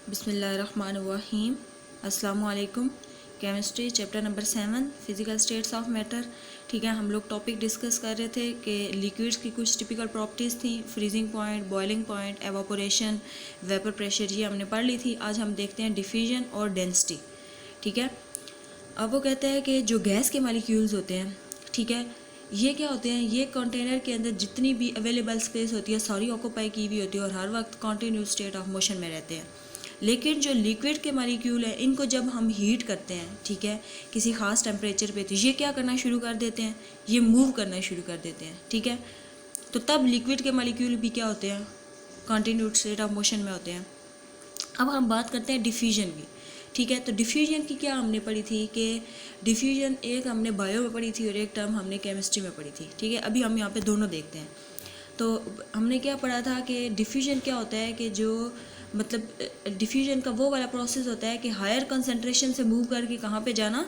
बिस्मिल्लाहिर्रहमानिर्रहीम। अस्सलाम वालेकुम। Chemistry chapter number 7 physical states of matter. ठीक है, हम लोग टॉपिक डिस्कस कर रहे थे कि लिक्विड्स की कुछ टिपिकल प्रॉपर्टीज़ थी, freezing point, boiling point, evaporation, vapour pressure, ये हमने पढ़ ली थी। आज हम देखते हैं डिफ्यूजन और डेंसिटी। ठीक है, अब वो कहते हैं कि जो गैस के मालिक्यूल्स होते हैं, ठीक है, ये क्या होते हैं, ये कंटेनर के अंदर जितनी भी अवेलेबल स्पेस होती है सारी ऑक्यूपाई की हुई होती है और हर वक्त कॉन्टीन्यूस स्टेट ऑफ मोशन में रहते हैं। लेकिन जो लिक्विड के मालिक्यूल हैं, इनको जब हम हीट करते हैं, ठीक है, किसी ख़ास टेम्परेचर पे, तो ये क्या करना शुरू कर देते हैं, ये मूव करना शुरू कर देते हैं। ठीक है, तो तब लिक्विड के मालिक्यूल भी क्या होते हैं, कॉन्टीन्यूस स्टेट ऑफ मोशन में होते हैं। अब हम बात करते हैं डिफ्यूजन की। ठीक है, तो डिफ्यूजन की क्या हमने पढ़ी थी कि डिफ्यूजन एक हमने बायो में पढ़ी थी और एक टर्म हमने केमिस्ट्री में पढ़ी थी। ठीक है, अभी हम यहाँ पे दोनों देखते हैं। तो हमने क्या पढ़ा था कि डिफ्यूजन क्या होता है कि जो मतलब डिफ्यूजन का वो वाला प्रोसेस होता है कि हायर कंसंट्रेशन से मूव करके कहाँ पे जाना,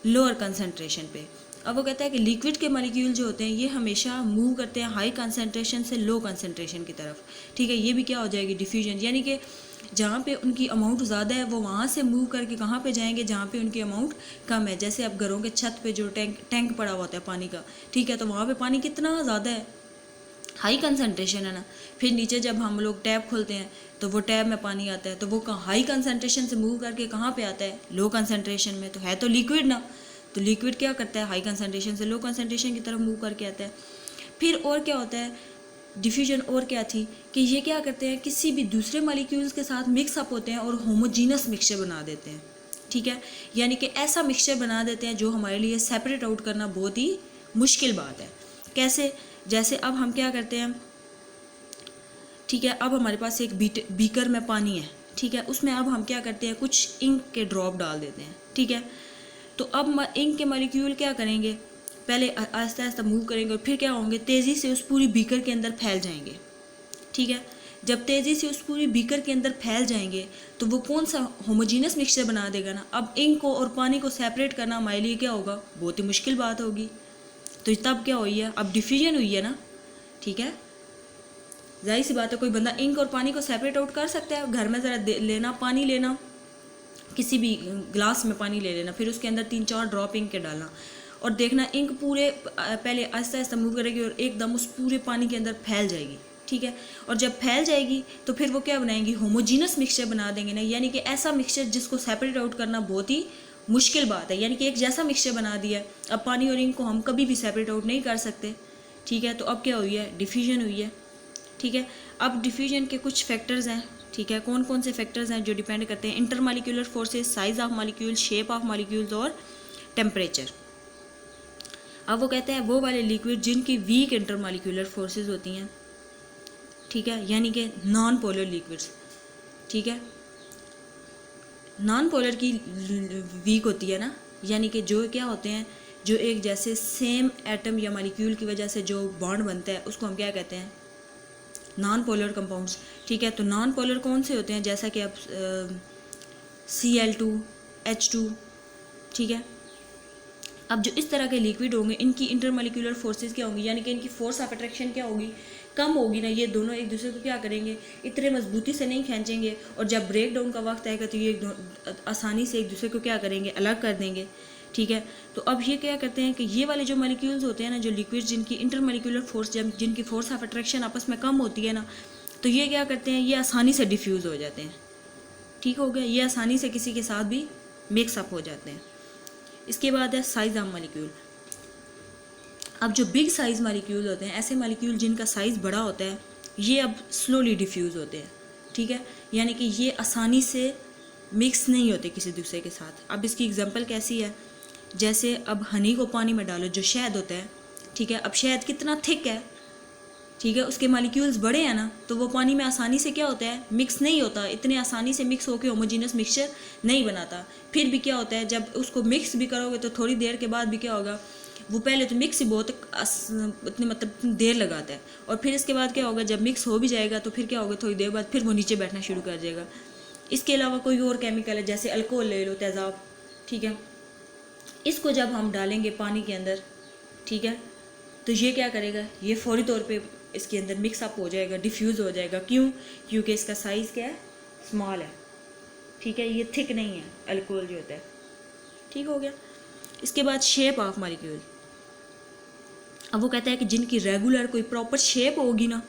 लोअर कंसंट्रेशन पे। अब वो कहता है कि लिक्विड के मॉलिक्यूल जो होते हैं ये हमेशा मूव करते हैं हाई कंसंट्रेशन से लो कंसंट्रेशन की तरफ। ठीक है, ये भी क्या हो जाएगी डिफ्यूजन, यानी कि जहाँ पे उनकी अमाउंट ज़्यादा है वो वहाँ से मूव करके कहाँ पे जाएंगे जहाँ पे उनकी अमाउंट कम है। जैसे अब घरों के छत पे जो टैंक पड़ा हुआ होता है पानी का, ठीक है, तो वहाँ पे पानी कितना ज़्यादा है, हाई कंसंट्रेशन है ना। फिर नीचे जब हम लोग टैप खोलते हैं तो वो टैप में पानी आता है, तो वो हाई कंसंट्रेशन से मूव करके कहाँ पे आता है, लो कंसंट्रेशन में। तो है तो लिक्विड ना, तो लिक्विड क्या करता है, हाई कंसंट्रेशन से लो कंसंट्रेशन की तरफ मूव करके आता है। फिर और क्या होता है डिफ्यूजन, और क्या थी कि ये क्या करते हैं, किसी भी दूसरे मॉलिक्यूल्स के साथ मिक्सअप होते हैं और होमोजीनस मिक्सचर बना देते हैं। ठीक है, यानी कि ऐसा मिक्सचर बना देते हैं जो हमारे लिए सेपरेट आउट करना बहुत ही मुश्किल बात है। कैसे, जैसे अब हम क्या करते हैं, ठीक है, अब हमारे पास एक बीकर में पानी है, ठीक है, उसमें अब हम क्या करते हैं, कुछ इंक के ड्रॉप डाल देते हैं। ठीक है, तो अब इंक के मॉलिक्यूल क्या करेंगे, पहले आहिस्ता आहिस्ता मूव करेंगे और फिर क्या होंगे, तेज़ी से उस पूरी बीकर के अंदर फैल जाएंगे। ठीक है, जब तेज़ी से उस पूरी बीकर के अंदर फैल जाएंगे तो वो कौन सा होमोजीनस मिक्सचर बना देगा ना। अब इंक को और पानी को सेपरेट करना हमारे लिए क्या होगा, बहुत ही मुश्किल बात होगी। तो तब क्या हुई है, अब डिफ्यूजन हुई है ना। ठीक है, जाहिर सी बात है, कोई बंदा इंक और पानी को सेपरेट आउट कर सकता है। घर में ज़रा लेना, पानी लेना, किसी भी ग्लास में पानी ले लेना, फिर उसके अंदर 3-4 ड्रॉप इंक के डालना और देखना इंक पूरे पहले आहिस्ता आहिस्ता मूव करेगी और एकदम उस पूरे पानी के अंदर फैल जाएगी। ठीक है, और जब फैल जाएगी तो फिर वो क्या बनाएंगी, होमोजीनस मिक्सचर बना देंगे ना, यानी कि ऐसा मिक्सचर जिसको सेपरेट आउट करना बहुत ही मुश्किल बात है, यानी कि एक जैसा मिक्सचर बना दिया। अब पानी और इंक को हम कभी भी सेपरेट आउट नहीं कर सकते। ठीक है, तो अब क्या हुई है, डिफ्यूजन हुई है। ठीक है, अब डिफ्यूजन के कुछ फैक्टर्स हैं। ठीक है, कौन कौन से फैक्टर्स हैं जो डिपेंड करते हैं, intermolecular forces, size of molecule, shape of molecules और टेम्परेचर। अब वो कहते हैं वो वाले लिक्विड जिनकी वीक इंटरमॉलिक्यूलर फोर्सेस होती हैं, ठीक है, यानी कि नॉन पोलर लिक्विड्स। ठीक है, नॉन पोलर की वीक होती है ना, यानी कि जो क्या होते हैं, जो एक जैसे सेम एटम या मॉलिक्यूल की वजह से जो बॉन्ड बनता है उसको हम क्या कहते हैं, नॉन पोलर कंपाउंड्स। ठीक है, तो नॉन पोलर कौन से होते हैं, जैसा कि अब Cl2, H2। ठीक है, अब जो इस तरह के लिक्विड होंगे इनकी इंटरमॉलिक्यूलर फोर्सेस क्या होंगी, यानी कि इनकी फोर्स ऑफ अट्रैक्शन क्या होगी, कम होगी ना। ये दोनों एक दूसरे को क्या करेंगे, इतने मजबूती से नहीं खींचेंगे और जब ब्रेक डाउन का वक्त आएगा तो ये आसानी से एक दूसरे को क्या करेंगे, अलग कर देंगे। ठीक है, तो अब ये क्या करते हैं कि ये वाले जो मॉलिक्यूल्स होते हैं ना, जो लिक्विड जिनकी इंटरमॉलिक्यूलर फोर्स, जब जिनकी फोर्स ऑफ अट्रैक्शन आपस में कम होती है ना, तो ये क्या करते हैं, ये आसानी से डिफ्यूज़ हो जाते हैं। ठीक हो गया, ये आसानी से किसी के साथ भी मिक्सअप हो जाते हैं। इसके बाद है साइज ऑफ मॉलिक्यूल। अब जो बिग साइज मॉलिक्यूल होते हैं, ऐसे मॉलिक्यूल जिनका साइज़ बड़ा होता है, ये अब स्लोली डिफ्यूज़ होते हैं। ठीक है, यानी कि ये आसानी से मिक्स नहीं होते किसी दूसरे के साथ। अब इसकी एग्जांपल कैसी है, जैसे अब हनी को पानी में डालो, जो शहद होता है, ठीक है, अब शहद कितना थिक है, ठीक है, उसके मॉलिक्यूल्स बड़े हैं ना, तो वो पानी में आसानी से क्या होता है, मिक्स नहीं होता, इतने आसानी से मिक्स होकर होमोजीनस मिक्सचर नहीं बनाता। फिर भी क्या होता है, जब उसको मिक्स भी करोगे तो थोड़ी देर के बाद भी क्या होगा, वो पहले तो मिक्स ही बहुत इतनी मतलब देर लगाता है और फिर इसके बाद क्या होगा, जब मिक्स हो भी जाएगा तो फिर क्या होगा, थोड़ी देर बाद फिर वो नीचे बैठना शुरू कर देगा। इसके अलावा कोई और केमिकल है, जैसे अल्कोहल ले लो, तेज़ाब। ठीक है, इसको जब हम डालेंगे पानी के अंदर, ठीक है, तो ये क्या करेगा, ये फौरी तौर पे इसके अंदर मिक्सअप हो जाएगा, डिफ्यूज़ हो जाएगा। क्यों, क्योंकि इसका साइज़ क्या है, स्मॉल है। ठीक है, ये थिक नहीं है अल्कोहल जो होता है। ठीक हो गया। इसके बाद शेप ऑफ मॉलिक्यूल। अब वो कहता है कि जिनकी रेगुलर कोई प्रॉपर शेप होगी ना,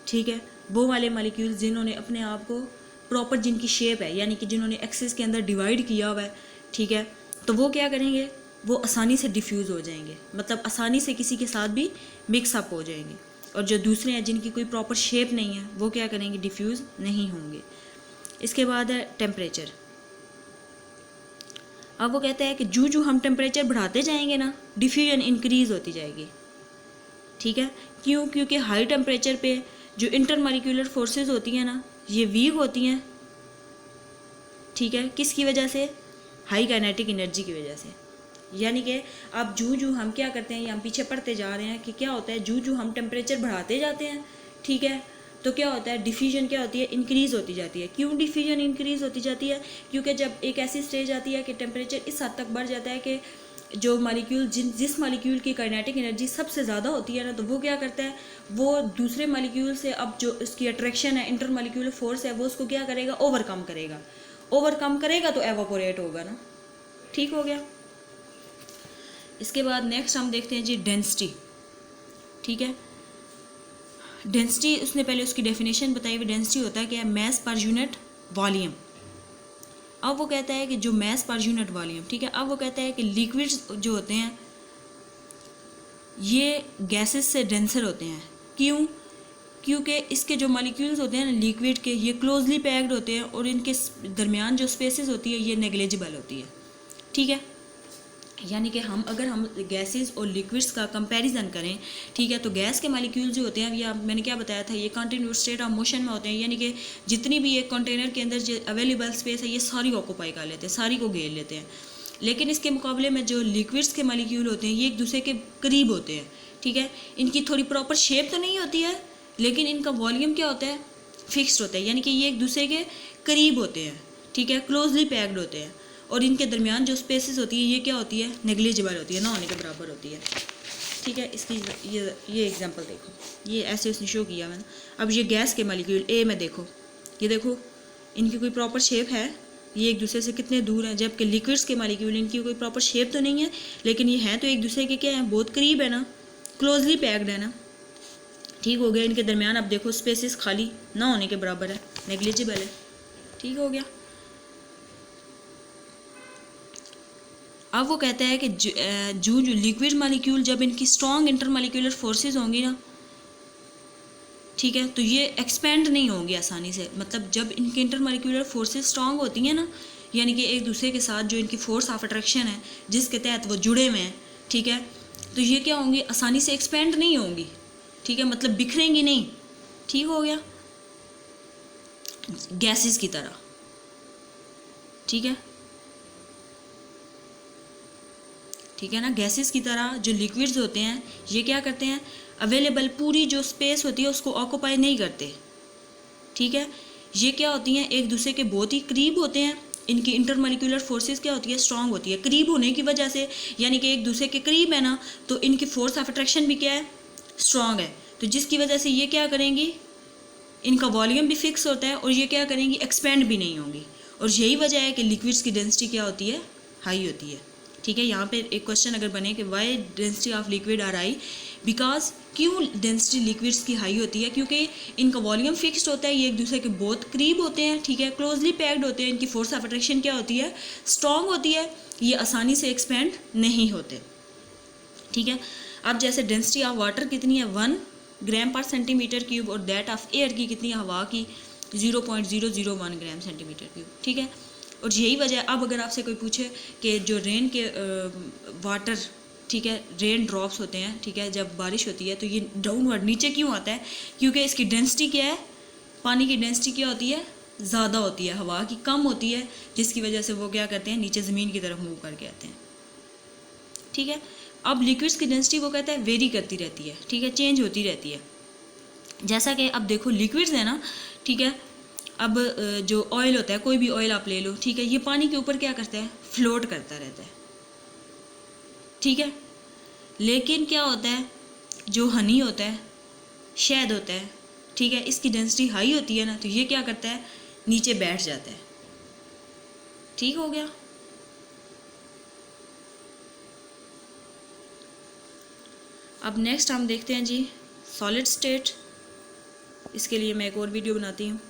ठीक है, वो वाले मॉलिक्यूल जिन्होंने अपने आप को प्रॉपर, जिनकी शेप है, यानी कि जिन्होंने एक्सिस के अंदर डिवाइड किया हुआ है, ठीक है, तो वो क्या करेंगे, वो आसानी से डिफ्यूज़ हो जाएंगे, मतलब आसानी से किसी के साथ भी मिक्सअप हो जाएंगे। और जो दूसरे हैं जिनकी कोई प्रॉपर शेप नहीं है, वो क्या करेंगे, डिफ्यूज़ नहीं होंगे। इसके बाद है टेम्परेचर। अब वो कहता है कि जो हम टेम्परेचर बढ़ाते जाएंगे ना, डिफ्यूजन इंक्रीज़ होती जाएगी। ठीक है, क्यों? क्योंकि हाई टेम्परेचर पे जो इंटरमॉलिक्यूलर फोर्सेस होती हैं ना, ये वीक होती हैं। ठीक है, किसकी वजह से? हाई काइनेटिक एनर्जी की वजह से। यानी कि अब जो हम क्या करते हैं, ये हम पीछे पढ़ते जा रहे हैं कि क्या होता है, जो हम टेम्परेचर बढ़ाते जाते हैं, ठीक है, तो क्या होता है, डिफ्यूजन क्या होती है, इंक्रीज़ होती जाती है। क्यों डिफ्यूजन इंक्रीज़ होती जाती है? क्योंकि जब एक ऐसी स्टेज आती है कि टेम्परेचर इस हद तक बढ़ जाता है कि जो मॉलिक्यूल जिस मॉलिक्यूल की काइनेटिक एनर्जी सबसे ज़्यादा होती है ना, तो वो क्या करता है, वो दूसरे मॉलिक्यूल से, अब जो इसकी अट्रैक्शन है, इंटर मॉलिक्यूलर फोर्स है, वो उसको क्या करेगा, ओवरकम करेगा। ओवरकम करेगा तो एवापोरेट होगा ना। ठीक हो गया। इसके बाद नेक्स्ट हम देखते हैं जी डेंसिटी। ठीक है, डेंसिटी उसने पहले उसकी डेफिनेशन बताई हुई। डेंसिटी होता है क्या, मैस पर यूनिट वॉल्यूम। अब वो कहता है कि जो मैस पर यूनिट वॉल्यूम, ठीक है, अब वो कहता है कि लिक्विड्स जो होते हैं ये गैसेस से डेंसर होते हैं। क्यों? क्योंकि इसके जो मॉलिक्यूल्स होते हैं ना लिक्विड के, ये क्लोजली पैक्ड होते हैं और इनके दरमियान जो स्पेसेस होती है ये नेग्लिजिबल होती है। ठीक है, यानी कि अगर हम गैसेस और लिक्विड्स का कंपैरिजन करें, ठीक है, तो गैस के मॉलिक्यूल जो होते हैं, ये मैंने क्या बताया था, ये कंटिन्यूअस स्टेट ऑफ मोशन में होते हैं। यानी कि जितनी भी एक कंटेनर के अंदर जो अवेलेबल स्पेस है, ये सारी ऑक्यूपाई कर लेते हैं, सारी को घेर लेते हैं। लेकिन इसके मुकाबले में जो लिक्विड्स के मॉलिक्यूल होते हैं, ये एक दूसरे के करीब होते हैं। ठीक है, इनकी थोड़ी प्रॉपर शेप तो नहीं होती है, लेकिन इनका वॉल्यूम क्या होता है, फिक्स्ड होता है। यानी कि ये एक दूसरे के करीब होते हैं। ठीक है, क्लोजली पैक्ड होते हैं और इनके दरमियान जो स्पेसेस होती है ये क्या होती है, नेग्लिजिबल होती है, ना होने के बराबर होती है। ठीक है, इसकी ये एग्जांपल देखो, ये ऐसे उसने शो किया मैंने। अब ये गैस के मॉलिक्यूल ए में देखो, ये देखो इनकी कोई प्रॉपर शेप है, ये एक दूसरे से कितने दूर हैं, जबकि लिक्विड्स के मॉलिक्यूल इनकी कोई प्रॉपर शेप तो नहीं है, लेकिन ये हैं तो एक दूसरे के क्या है, बहुत करीब है ना, क्लोजली पैक्ड है ना। ठीक हो गया। इनके दरमियान अब देखो स्पेसेस खाली ना होने के बराबर है, नेग्लिजिबल है। ठीक हो गया। अब वो कहता है कि जो लिक्विड मॉलिक्यूल जब इनकी स्ट्रॉन्ग इंटरमॉलिक्यूलर फोर्सेस होंगी ना, ठीक है, तो ये एक्सपेंड नहीं होंगी आसानी से। मतलब जब इनके इंटरमॉलिक्यूलर फोर्सेस स्ट्रॉन्ग होती हैं ना, यानी कि एक दूसरे के साथ जो इनकी फोर्स ऑफ अट्रैक्शन है जिसके तहत वो जुड़े हुए हैं, ठीक है, तो ये क्या होंगी, आसानी से एक्सपेंड नहीं होंगी। ठीक है, मतलब बिखरेंगी नहीं। ठीक हो गया, गैसेस की तरह। ठीक है, ठीक है ना, गैसेस की तरह जो लिक्विड्स होते हैं ये क्या करते हैं, अवेलेबल पूरी जो स्पेस होती है उसको ऑक्यूपाई नहीं करते। ठीक है, ये क्या होती हैं, एक दूसरे के बहुत ही करीब होते हैं। इनकी इंटरमॉलिक्यूलर फोर्सेस क्या होती है, स्ट्रांग होती है। करीब होने की वजह से, यानी कि एक दूसरे के करीब है ना, तो इनकी फोर्स ऑफ अट्रैक्शन भी क्या है, स्ट्रांग है। तो जिसकी वजह से ये क्या करेंगी, इनका वॉल्यूम भी फिक्स होता है और ये क्या करेंगी, एक्सपेंड भी नहीं होंगी। और यही वजह है कि लिक्विड्स की डेंसिटी क्या होती है, हाई होती है। ठीक है, यहाँ पे एक क्वेश्चन अगर बने कि why density of liquid are high, because क्यों डेंसिटी लिक्विड्स की हाई होती है, क्योंकि इनका वॉल्यूम फिक्स्ड होता है, ये एक दूसरे के बहुत करीब होते हैं। ठीक है, क्लोजली पैक्ड होते हैं, इनकी फोर्स ऑफ अट्रैक्शन क्या होती है, स्ट्रॉन्ग होती है, ये आसानी से एक्सपेंड नहीं होते। ठीक है, अब जैसे डेंसिटी ऑफ वाटर कितनी है, 1 ग्राम पर सेंटीमीटर क्यूब, और दैट ऑफ एयर की कितनी है, हवा की 0.001 ग्राम सेंटीमीटर क्यूब। ठीक है, और यही वजह, अब अगर आपसे कोई पूछे कि जो रेन के वाटर, ठीक है, रेन ड्रॉप्स होते हैं, ठीक है, जब बारिश होती है तो ये डाउनवर्ड नीचे क्यों आता है, क्योंकि इसकी डेंसिटी क्या है, पानी की डेंसिटी क्या होती है, ज़्यादा होती है, हवा की कम होती है, जिसकी वजह से वो क्या करते हैं, नीचे ज़मीन की तरफ मूव करके आते हैं। ठीक है, अब लिक्विड्स की डेंसिटी वो कहता है वेरी करती रहती है। ठीक है, चेंज होती रहती है। जैसा कि अब देखो लिक्विड्स है ना, ठीक है, अब जो ऑयल होता है, कोई भी ऑयल आप ले लो, ठीक है, ये पानी के ऊपर क्या करता है, फ्लोट करता रहता है। ठीक है, लेकिन क्या होता है, जो हनी होता है, शहद होता है, ठीक है, इसकी डेंसिटी हाई होती है ना, तो ये क्या करता है, नीचे बैठ जाता है। ठीक हो गया। अब नेक्स्ट हम देखते हैं जी सॉलिड स्टेट। इसके लिए मैं एक और वीडियो बनाती हूँ।